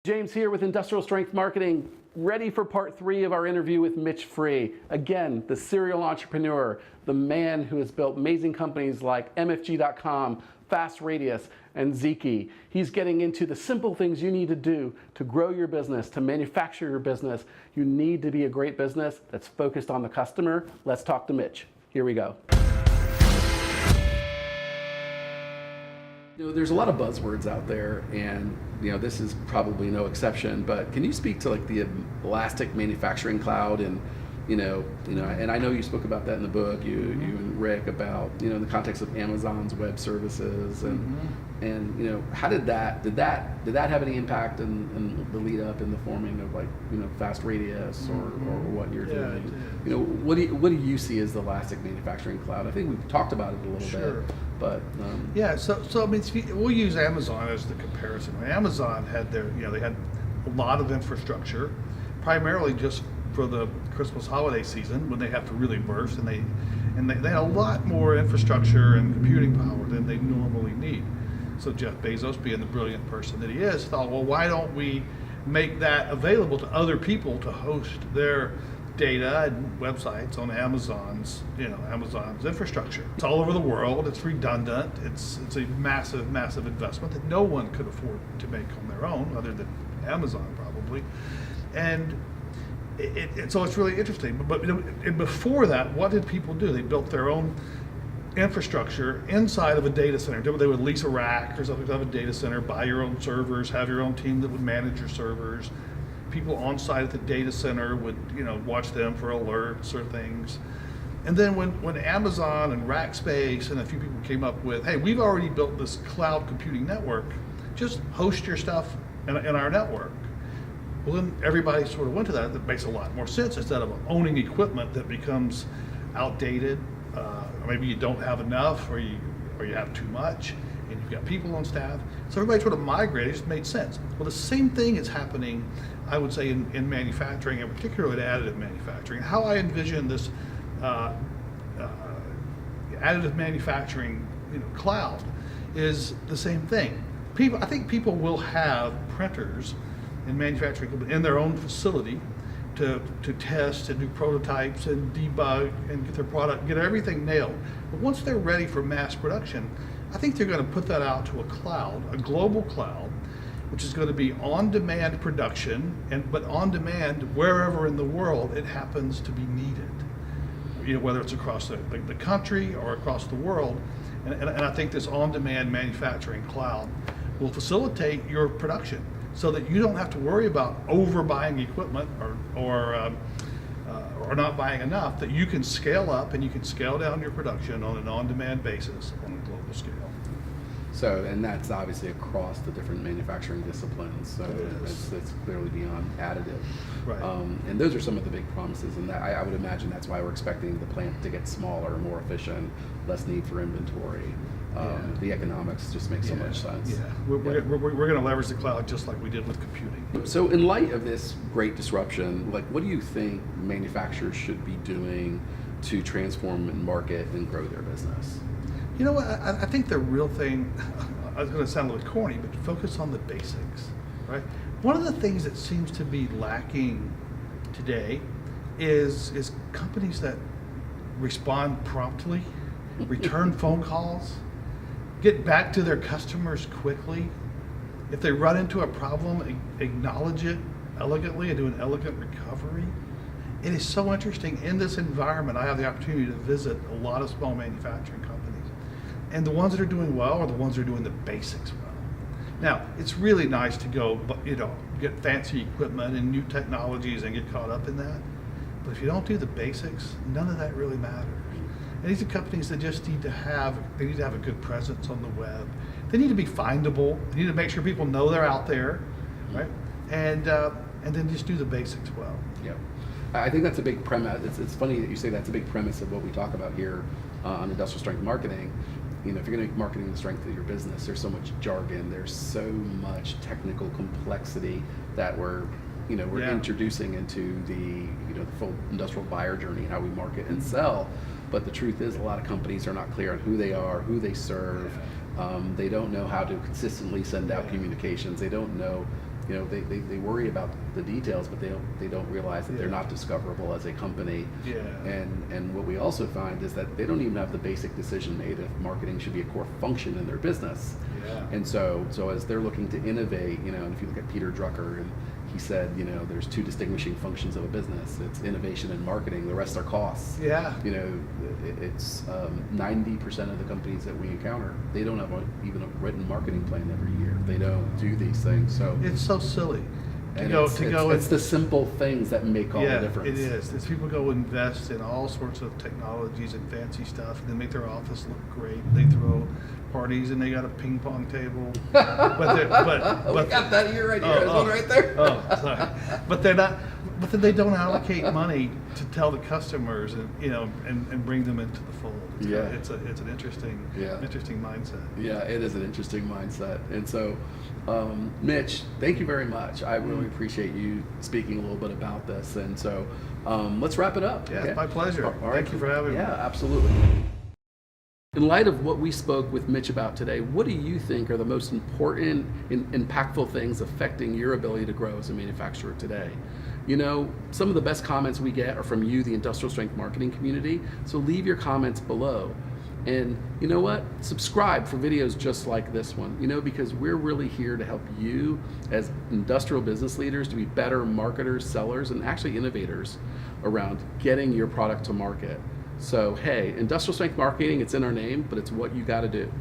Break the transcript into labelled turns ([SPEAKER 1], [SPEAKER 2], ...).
[SPEAKER 1] James here with Industrial Strength Marketing, ready for part 3 of our interview with Mitch Free. Again, the serial entrepreneur, the man who has built amazing companies like MFG.com, Fast Radius, and Ziki. He's getting into the simple things you need to do to grow your business, to manufacture your business. You need to be a great business that's focused on the customer. Let's talk to Mitch. Here we go. There's a lot of buzzwords out there, and this is probably no exception. But can you speak to like the elastic manufacturing cloud, and and I know you spoke about that in the book, you and Rick, about in the context of Amazon's web services, and how did that have any impact in the lead up in the forming of Fast Radius or what you're doing? What do you see as the elastic manufacturing cloud? I think we've talked about it a little bit. But
[SPEAKER 2] so I mean, we'll use Amazon as the comparison. Amazon had they had a lot of infrastructure, primarily just for the Christmas holiday season when they have to really burst, and they had a lot more infrastructure and computing power than they normally need. So Jeff Bezos, being the brilliant person that he is, thought, well, why don't we make that available to other people to host their data and websites on Amazon's infrastructure. It's all over the world. It's redundant. It's a massive investment that no one could afford to make on their own, other than Amazon probably. And so it's really interesting. But before that, what did people do? They built their own infrastructure inside of a data center. They would lease a rack or something to have a data center, buy your own servers, have your own team that would manage your servers. People on site at the data center would, watch them for alerts or things. And then when Amazon and Rackspace and a few people came up with, hey, we've already built this cloud computing network, just host your stuff in our network. Well, then everybody sort of went to that. That makes a lot more sense instead of owning equipment that becomes outdated. Or maybe you don't have enough, or you have too much, and you've got people on staff. So everybody sort of migrated. It just made sense. Well, the same thing is happening, I would say, in manufacturing, and particularly additive manufacturing. How I envision this additive manufacturing cloud is the same thing. I think people will have printers in manufacturing in their own facility to test and do prototypes and debug and get their product, get everything nailed. But once they're ready for mass production, I think they're going to put that out to a cloud, a global cloud, which is going to be on-demand production, but on demand wherever in the world it happens to be needed. Whether it's across the country or across the world. And I think this on-demand manufacturing cloud will facilitate your production so that you don't have to worry about overbuying equipment or not buying enough, that you can scale up and you can scale down your production on an on-demand basis on a global scale.
[SPEAKER 1] So, and that's obviously across the different manufacturing disciplines. So it's clearly beyond additive.
[SPEAKER 2] Right.
[SPEAKER 1] And those are some of the big promises. And that, I would imagine that's why we're expecting the plant to get smaller, more efficient, less need for inventory. The economics just make so much sense.
[SPEAKER 2] Yeah, we're going to leverage the cloud just like we did with computing.
[SPEAKER 1] So in light of this great disruption, what do you think manufacturers should be doing to transform and market and grow their business?
[SPEAKER 2] You know what, I think the real thing, I was going to sound a little corny, but focus on the basics, right? One of the things that seems to be lacking today is companies that respond promptly, return phone calls, get back to their customers quickly. If they run into a problem, acknowledge it elegantly and do an elegant recovery. It is so interesting. In this environment, I have the opportunity to visit a lot of small manufacturing companies. And the ones that are doing well are the ones that are doing the basics well. Now, it's really nice to go, get fancy equipment and new technologies and get caught up in that. But if you don't do the basics, none of that really matters. And these are companies that just need to have a good presence on the web. They need to be findable. They need to make sure people know they're out there, right? And then just do the basics well.
[SPEAKER 1] Yeah, I think that's a big premise. It's funny that you say that's a big premise of what we talk about here on Industrial Strength Marketing. If you're going to make marketing the strength of your business, there's so much jargon, there's so much technical complexity that we're introducing into the full industrial buyer journey and how we market and sell. But the truth is, a lot of companies are not clear on who they are, who they serve. They don't know how to consistently send out communications. They don't know they worry about the details, but they don't realize that they're not discoverable as a company.
[SPEAKER 2] Yeah.
[SPEAKER 1] And what we also find is that they don't even have the basic decision made if marketing should be a core function in their business.
[SPEAKER 2] Yeah.
[SPEAKER 1] And so as they're looking to innovate, and if you look at Peter Drucker, and he said, there's two distinguishing functions of a business. It's innovation and marketing. The rest are costs.
[SPEAKER 2] Yeah.
[SPEAKER 1] It's 90% of the companies that we encounter, they don't have even a written marketing plan every year. They don't do these things. So
[SPEAKER 2] it's so silly.
[SPEAKER 1] It's the simple things that make all the difference.
[SPEAKER 2] It is. It's people go invest in all sorts of technologies and fancy stuff, and they make their office look great. They throw parties, and they got a ping pong table. but
[SPEAKER 1] we got that here right here. There's one right there.
[SPEAKER 2] Sorry. But they're not. But then they don't allocate money to tell the customers, and bring them into the fold. It's an interesting mindset.
[SPEAKER 1] Yeah, it is an interesting mindset. And so, Mitch, thank you very much. I really appreciate you speaking a little bit about this. And so, let's wrap it up.
[SPEAKER 2] Yeah,
[SPEAKER 1] okay?
[SPEAKER 2] it's my pleasure.
[SPEAKER 1] All right.
[SPEAKER 2] Thank you for having me.
[SPEAKER 1] Yeah, absolutely. In light of what we spoke with Mitch about today, what do you think are the most important and impactful things affecting your ability to grow as a manufacturer today? Some of the best comments we get are from you, the industrial strength marketing community. So leave your comments below. And you know what? Subscribe for videos just like this one, because we're really here to help you as industrial business leaders to be better marketers, sellers, and actually innovators around getting your product to market. So, hey, industrial strength marketing, it's in our name, but it's what you got to do.